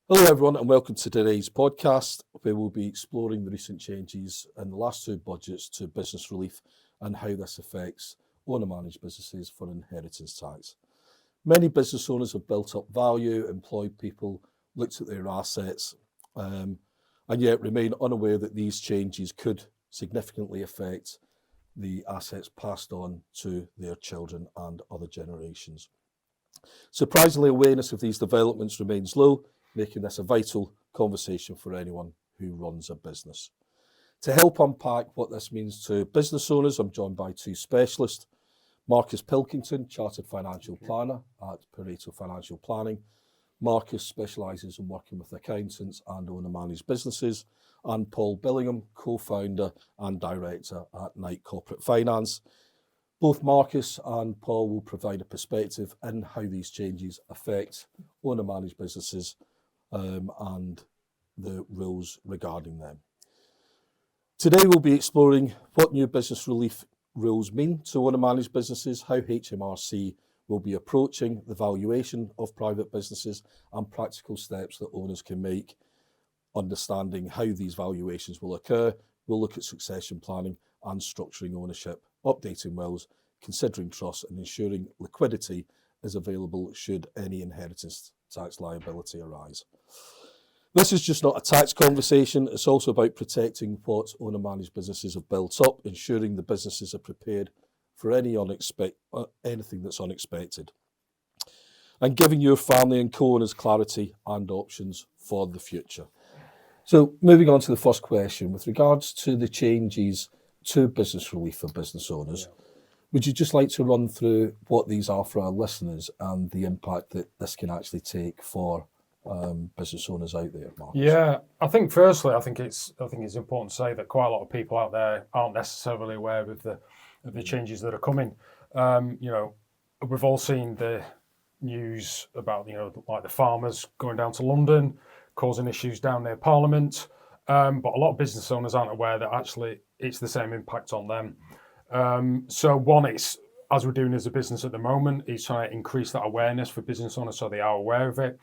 Hello, everyone, and welcome to today's podcast, where we'll be exploring the recent changes in the last two budgets to business relief and how this affects owner-managed businesses for inheritance tax. Many business owners have built up value, employed people, looked at their assets, and yet remain unaware that these changes could significantly affect the assets passed on to their children and other generations. Surprisingly, awareness of these developments remains low, making this a vital conversation for anyone who runs a business. To help unpack what this means to business owners, I'm joined by two specialists. Marcus Pilkington, Chartered Financial Planner at Pareto Financial Planning. Marcus specialises in working with accountants and owner-managed businesses. And Paul Billingham, co-founder and director at Knight Corporate Finance. Both Marcus and Paul will provide a perspective in how these changes affect owner-managed businesses and the rules regarding them. Today we'll be exploring what new business relief rules mean to owner-managed businesses, how HMRC will be approaching the valuation of private businesses, and practical steps that owners can make, understanding how these valuations will occur. We'll look at succession planning and structuring ownership, updating wills, considering trusts, and ensuring liquidity is available should any inheritance tax liability arise. This is just not a tax conversation, it's also about protecting what owner-managed businesses have built up, ensuring the businesses are prepared for anything that's unexpected, and giving your family and co-owners clarity and options for the future. So moving on to the first question, with regards to the changes to business relief for business owners, would you just like to run through what these are for our listeners and the impact that this can actually take for business owners out there, Marcus? Yeah, I think firstly, I think it's important to say that quite a lot of people out there aren't necessarily aware of the changes that are coming. We've all seen the news about like the farmers going down to London, causing issues down near Parliament, but a lot of business owners aren't aware that actually it's the same impact on them. So one, it's as we're doing as a business at the moment, is trying to increase that awareness for business owners so they are aware of it.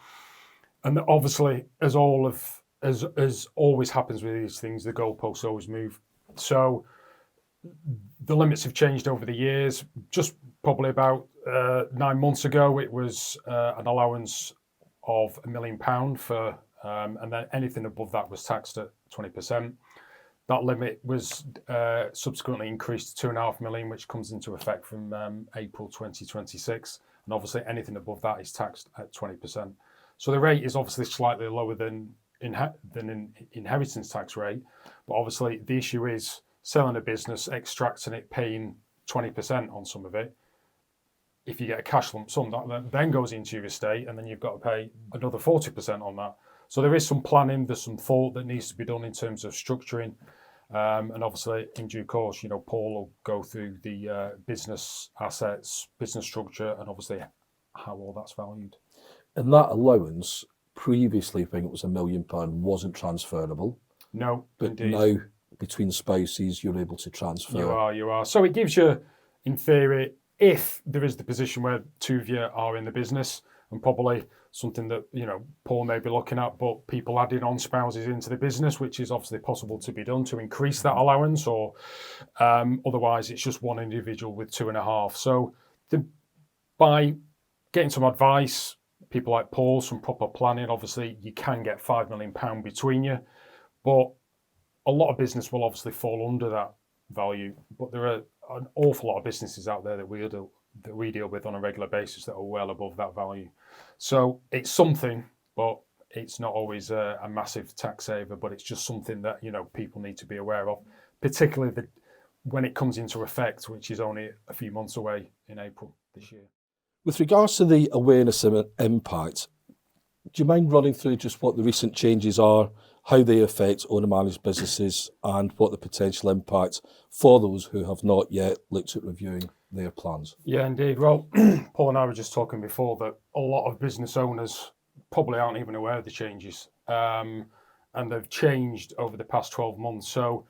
And obviously, as always happens with these things, the goalposts always move. So the limits have changed over the years. Just probably about 9 months ago, it was an allowance of £1 million for, and then anything above that was taxed at 20%. That limit was subsequently increased to £2.5 million, which comes into effect from April 2026. And obviously, anything above that is taxed at 20%. So the rate is obviously slightly lower than inheritance tax rate, but obviously the issue is selling a business, extracting it, paying 20% on some of it. If you get a cash lump sum, that then goes into your estate, and then you've got to pay another 40% on that. So there is some planning, there's some thought that needs to be done in terms of structuring, and obviously in due course, Paul will go through the business assets, business structure, and obviously how all that's valued. And that allowance, previously, I think it was £1 million, wasn't transferable. No, but indeed. Now, between spouses, you're able to transfer. You are. So it gives you, in theory, if there is the position where two of you are in the business, and probably something that, Paul may be looking at, but people adding on spouses into the business, which is obviously possible to be done to increase that allowance, or otherwise it's just one individual with 2.5. So by getting some advice, people like Paul, some proper planning, obviously you can get £5 million between you, but a lot of business will obviously fall under that value. But there are an awful lot of businesses out there that we deal with on a regular basis that are well above that value. So it's something, but it's not always a massive tax saver, but it's just something that people need to be aware of, particularly when it comes into effect, which is only a few months away in April this year. With regards to the awareness and impact, do you mind running through just what the recent changes are, how they affect owner-managed businesses, and what the potential impact for those who have not yet looked at reviewing their plans? Yeah, indeed. Well, Paul and I were just talking before that a lot of business owners probably aren't even aware of the changes, and they've changed over the past 12 months. So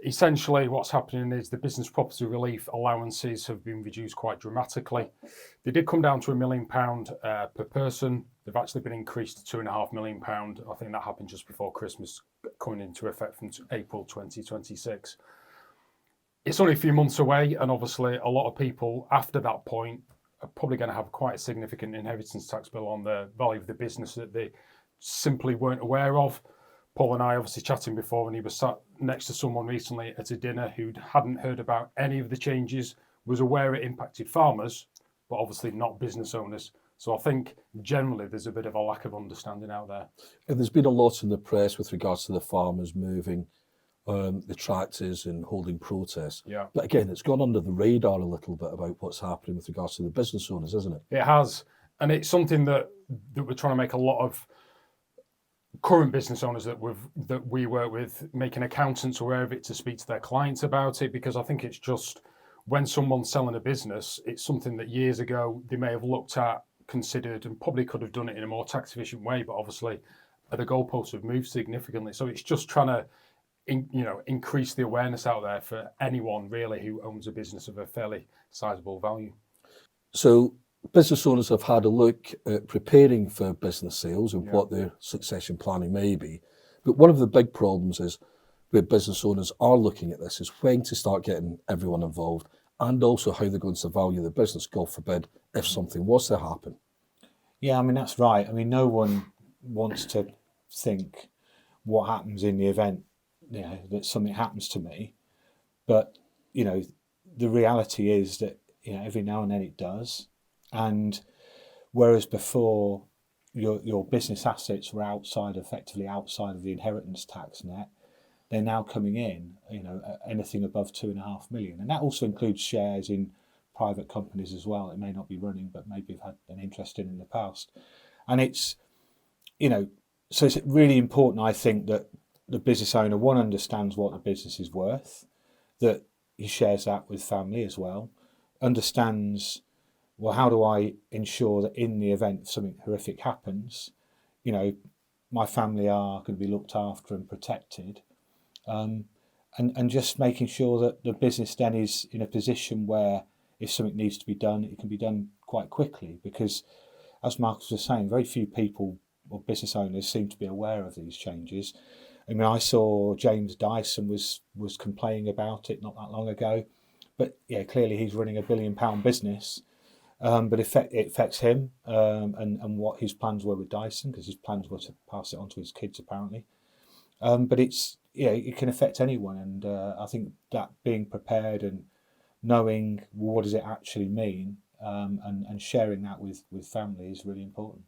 essentially what's happening is the business property relief allowances have been reduced quite dramatically. They did come down to £1 million per person. They've actually been increased to £2.5 million. I think that happened just before Christmas, coming into effect from April 2026. It's only a few months away, and obviously a lot of people after that point are probably going to have quite a significant inheritance tax bill on the value of the business that they simply weren't aware of. Paul and I obviously chatting before, and he was sat next to someone recently at a dinner who hadn't heard about any of the changes, was aware it impacted farmers, but obviously not business owners. So I think generally there's a bit of a lack of understanding out there. And there's been a lot in the press with regards to the farmers moving the tractors and holding protests. Yeah. But again, it's gone under the radar a little bit about what's happening with regards to the business owners, isn't it? It has. And it's something that we're trying to make a lot of current business owners that we work with, making accountants aware of it to speak to their clients about it, because I think it's just when someone's selling a business, it's something that years ago they may have looked at, considered, and probably could have done it in a more tax efficient way, but obviously the goalposts have moved significantly. So it's just trying to increase the awareness out there for anyone really who owns a business of a fairly sizable value. So business owners have had a look at preparing for business sales and what their succession planning may be. But one of the big problems is where business owners are looking at this is when to start getting everyone involved, and also how they're going to value the business, God forbid, if something was to happen. Yeah, I mean, that's right. I mean, no one wants to think what happens in the event, that something happens to me. But, the reality is that, every now and then it does. And whereas before your business assets were effectively outside of the inheritance tax net, they're now coming in, anything above 2.5 million. And that also includes shares in private companies as well. It may not be running, but maybe have had an interest in the past. And it's, so it's really important, I think, that the business owner, one, understands what the business is worth, that he shares that with family as well, understands, well, how do I ensure that in the event something horrific happens, my family are going to be looked after and protected. And just making sure that the business then is in a position where if something needs to be done, it can be done quite quickly, because as Marcus was saying, very few people or business owners seem to be aware of these changes. I mean, I saw James Dyson was complaining about it not that long ago, but clearly he's running £1 billion business, but it affects him and what his plans were with Dyson, because his plans were to pass it on to his kids apparently. But it can affect anyone, and I think that being prepared and knowing what does it actually mean, and sharing that with family is really important.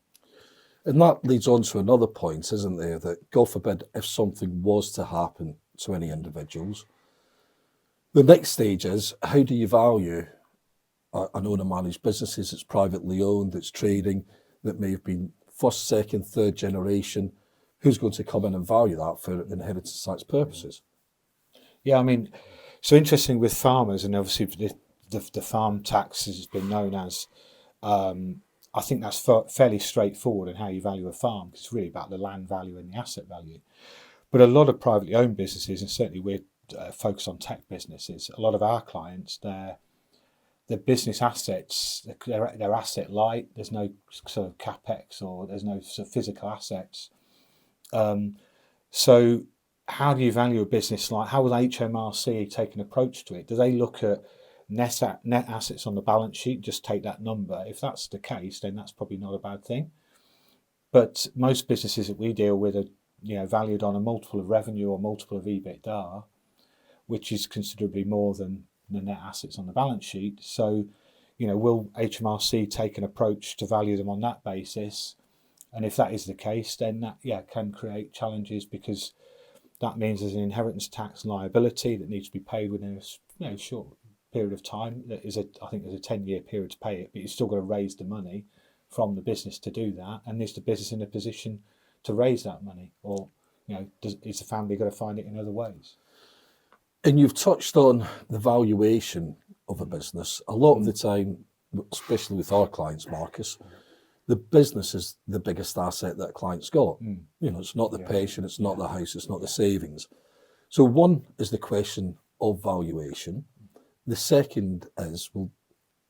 And that leads on to another point, isn't there, that God forbid if something was to happen to any individuals, the next stage is how do you value an owner-managed business? It's privately owned, it's trading, that may have been first, second, third generation. Who's going to come in and value that for inheritance tax purposes? Yeah, I mean, so interesting with farmers, and obviously the farm tax has been known as, I think that's fairly straightforward in how you value a farm, because it's really about the land value and the asset value. But a lot of privately owned businesses, and certainly we're focused on tech businesses, a lot of our clients, their business assets, they're asset light. There's no sort of capex, or there's no sort of physical assets. So how do you value a business like, how will HMRC take an approach to it? Do they look at net assets on the balance sheet, just take that number? If that's the case, then that's probably not a bad thing. But most businesses that we deal with are valued on a multiple of revenue or multiple of EBITDA, which is considerably more than the net assets on the balance sheet. So, will HMRC take an approach to value them on that basis? And if that is the case, then that can create challenges, because that means there's an inheritance tax liability that needs to be paid within a short period of time. I think there's a 10-year period to pay it, but you've still got to raise the money from the business to do that. And is the business in a position to raise that money, or is the family going to find it in other ways? And you've touched on the valuation of a business. A lot of the time, especially with our clients, Marcus, the business is the biggest asset that a client's got. It's not the pension, it's not the house, it's not the savings. So one is the question of valuation. The second is, well,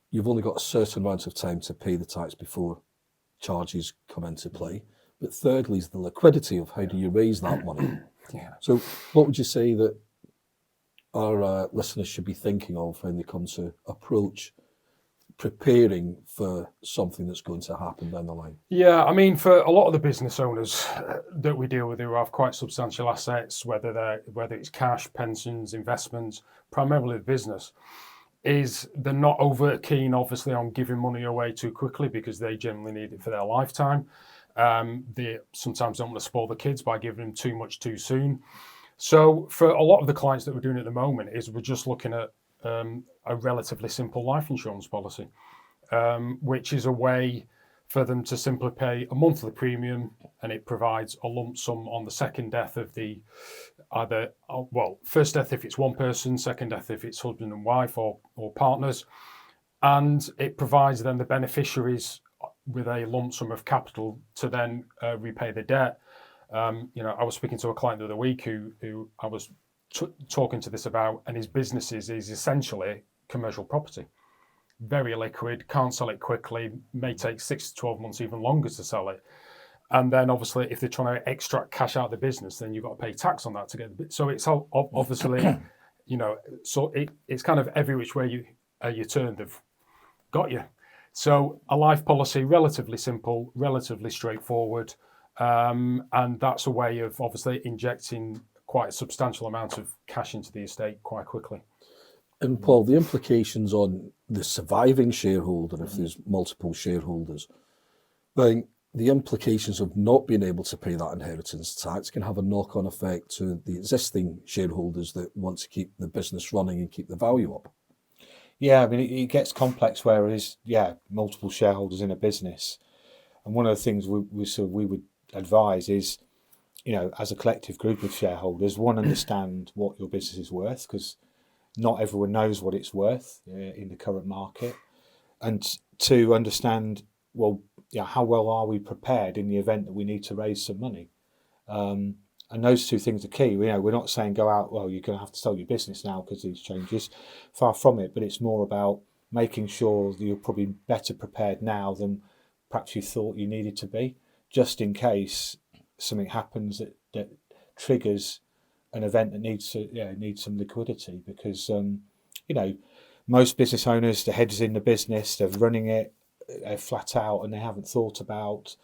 you've only got a certain amount of time to pay the tax before charges come into play. But thirdly is the liquidity of how do you raise that money. Yeah. So what would you say that our listeners should be thinking of when they come to approach preparing for something that's going to happen down the line? Yeah, I mean, for a lot of the business owners that we deal with who have quite substantial assets, whether it's cash, pensions, investments, primarily the business, is they're not over keen, obviously, on giving money away too quickly because they generally need it for their lifetime. They sometimes don't want to spoil the kids by giving them too much too soon. So for a lot of the clients that we're doing at the moment is we're just looking at a relatively simple life insurance policy, which is a way for them to simply pay a monthly premium, and it provides a lump sum on the second death of the first death if it's one person, second death if it's husband and wife or partners, and it provides then the beneficiaries with a lump sum of capital to then repay the debt. I was speaking to a client the other week who I was talking to this about, and his business is essentially commercial property. Very liquid, can't sell it quickly, may take 6 to 12 months, even longer to sell it. And then obviously if they're trying to extract cash out of the business, then you've got to pay tax on that to get the bit. So it's obviously, it's kind of every which way you turn, they've got you. So a life policy, relatively simple, relatively straightforward. And that's a way of obviously injecting quite a substantial amount of cash into the estate quite quickly. And Paul, the implications on the surviving shareholder, if there's multiple shareholders, then the implications of not being able to pay that inheritance tax can have a knock-on effect to the existing shareholders that want to keep the business running and keep the value up. Yeah, I mean, it gets complex where there's multiple shareholders in a business. And one of the things we would advise is, as a collective group of shareholders, one, understand what your business is worth, because not everyone knows what it's worth in the current market. And two, understand, how well are we prepared in the event that we need to raise some money? And those two things are key. We're not saying go out, you're going to have to sell your business now because of these changes. Far from it, but it's more about making sure that you're probably better prepared now than perhaps you thought you needed to be, just in case something happens that triggers an event that needs some liquidity. Because most business owners, the heads in the business, they're running it flat out, and they haven't thought about,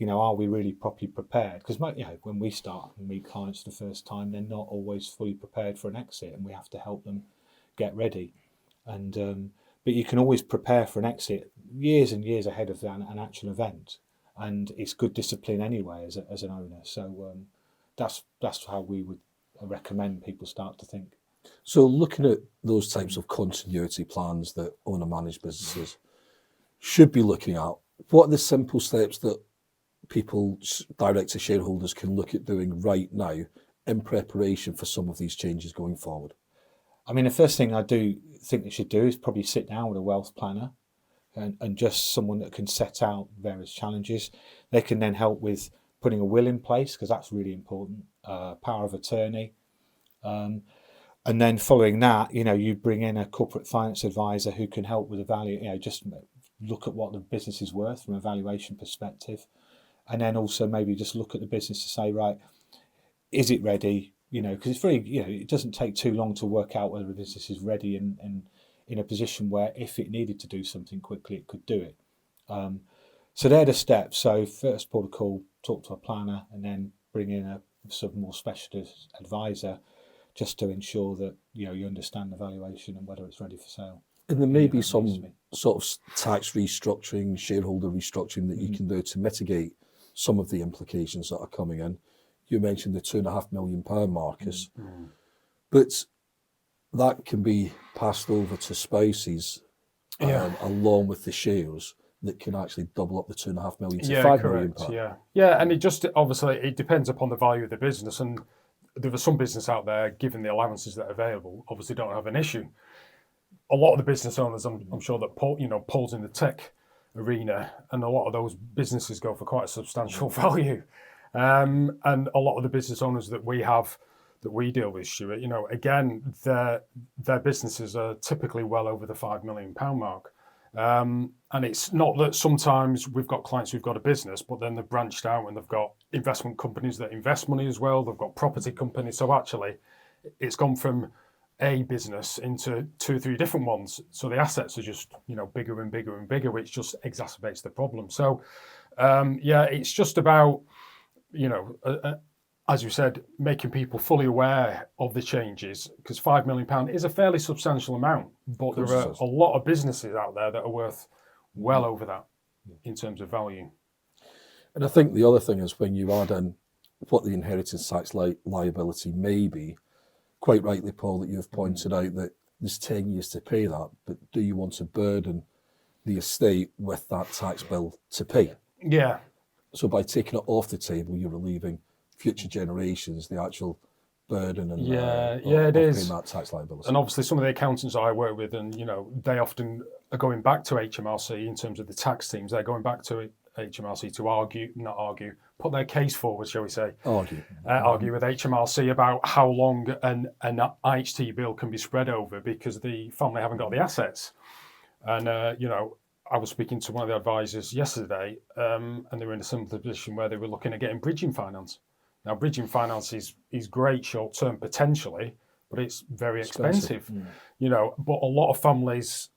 are we really properly prepared? Because when we start and meet clients the first time, they're not always fully prepared for an exit, and we have to help them get ready. And but you can always prepare for an exit years and years ahead of an actual event, and it's good discipline anyway as an owner. So that's how we would recommend people start to think. So looking at those types of continuity plans that owner-managed businesses should be looking at, what are the simple steps that people, direct to shareholders, can look at doing right now in preparation for some of these changes going forward? I mean, the first thing I do think they should do is probably sit down with a wealth planner and just someone that can set out various challenges. They can then help with putting a will in place, because that's really important, power of attorney. And then following that, you bring in a corporate finance advisor who can help with the value, just look at what the business is worth from a valuation perspective. And then also maybe just look at the business to say, right, is it ready? Because it's very, it doesn't take too long to work out whether the business is ready and in a position where if it needed to do something quickly, it could do it. So they're the steps. So first port of call, talk to a planner, and then bring in a sort of more specialist advisor just to ensure that, you understand the valuation and whether it's ready for sale. And there may be some sort of tax restructuring, shareholder restructuring that you can do to mitigate some of the implications that are coming in. You mentioned the £2.5 million, Marcus, but that can be passed over to spouses along with the shares that can actually double up the £2.5 million to £5 million. Yeah, and it just obviously it depends upon the value of the business, and there are some business out there, given the allowances that are available, obviously don't have an issue. A lot of the business owners, I'm sure that Paul's in the tech arena, and a lot of those businesses go for quite a substantial value. And a lot of the business owners that we have that we deal with, Stuart, you know, again, their businesses are typically well over the £5 million mark. And it's not that sometimes we've got clients who've got a business, but then they've branched out and they've got investment companies that invest money as well. They've got property companies. So actually, it's gone from a business into 2 or 3 different ones. So the assets are just, you know, bigger and bigger and bigger, which just exacerbates the problem. So, yeah, it's just about, you know, as you said, making people fully aware of the changes, because £5 million is a fairly substantial amount, but there are a lot of businesses out there that are worth well over that in terms of value. And I think the other thing is when you add in what the inheritance tax liability may be, quite rightly, Paul, that you've pointed out that there's 10 years to pay that, but do you want to burden the estate with that tax bill to pay? Yeah. So by taking it off the table, you're relieving future generations the actual burden and it of is paying that tax liability. And obviously, some of the accountants I work with, and you know, they often are going back to HMRC in terms of the tax teams. They're going back to HMRC to put their case forward, shall we say? Argue with HMRC about how long an IHT bill can be spread over because the family haven't got the assets. And you know, I was speaking to one of the advisors yesterday, and they were in a similar position where they were looking at getting bridging finance. Now, bridging finance is great short term potentially, but it's very expensive. You know, but a lot of families,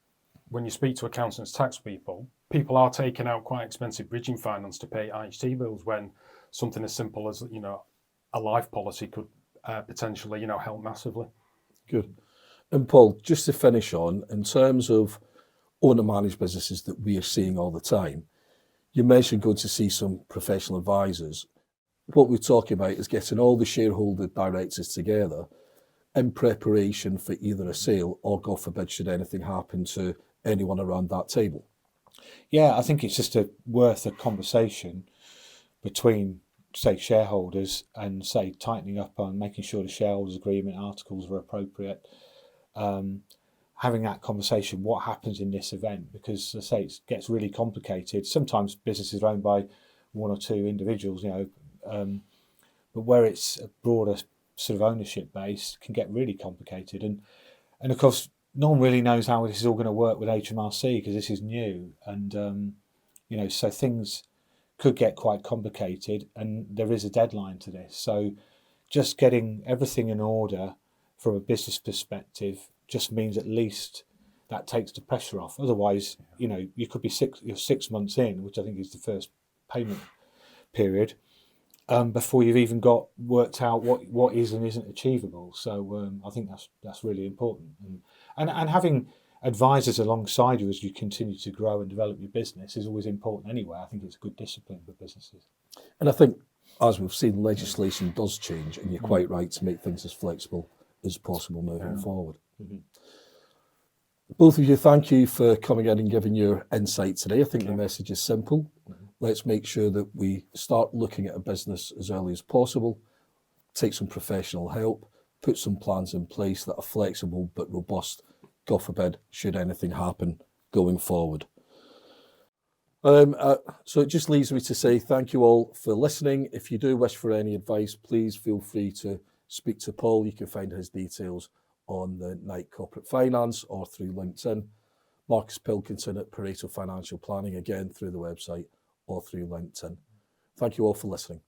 when you speak to accountants, tax people are taking out quite expensive bridging finance to pay IHT bills when something as simple as, you know, a life policy could potentially, you know, help massively. Good. And Paul, just to finish on, in terms of owner-managed businesses that we are seeing all the time, you mentioned going to see some professional advisors. What we're talking about is getting all the shareholder directors together in preparation for either a sale or, God forbid, should anything happen to anyone around that table. Yeah, I think it's just worth a conversation between, say, shareholders and, say, tightening up on making sure the shareholders agreement articles are appropriate. Having that conversation, what happens in this event? Because, as I say, it gets really complicated. Sometimes businesses are owned by 1 or 2 individuals, you know, but where it's a broader sort of ownership base can get really complicated. And of course, no one really knows how this is all going to work with HMRC because this is new. And, you know, so things could get quite complicated and there is a deadline to this. So just getting everything in order from a business perspective just means at least that takes the pressure off. Otherwise, you know, you could be 6 months in, which I think is the first payment period, before you've even got worked out what is and isn't achievable. So I think that's really important. And having advisors alongside you as you continue to grow and develop your business is always important anyway. I think it's a good discipline for businesses. And I think, as we've seen, legislation does change, and you're quite right to make things as flexible as possible moving forward. Both of you, thank you for coming in and giving your insight today. I think the message is simple. Let's make sure that we start looking at a business as early as possible, take some professional help, put some plans in place that are flexible but robust, God forbid, should anything happen going forward. So it just leaves me to say thank you all for listening. If you do wish for any advice, please feel free to speak to Paul. You can find his details on the Knight Corporate Finance or through LinkedIn. Marcus Pilkington at Pareto Financial Planning, again through the website or through LinkedIn. Thank you all for listening.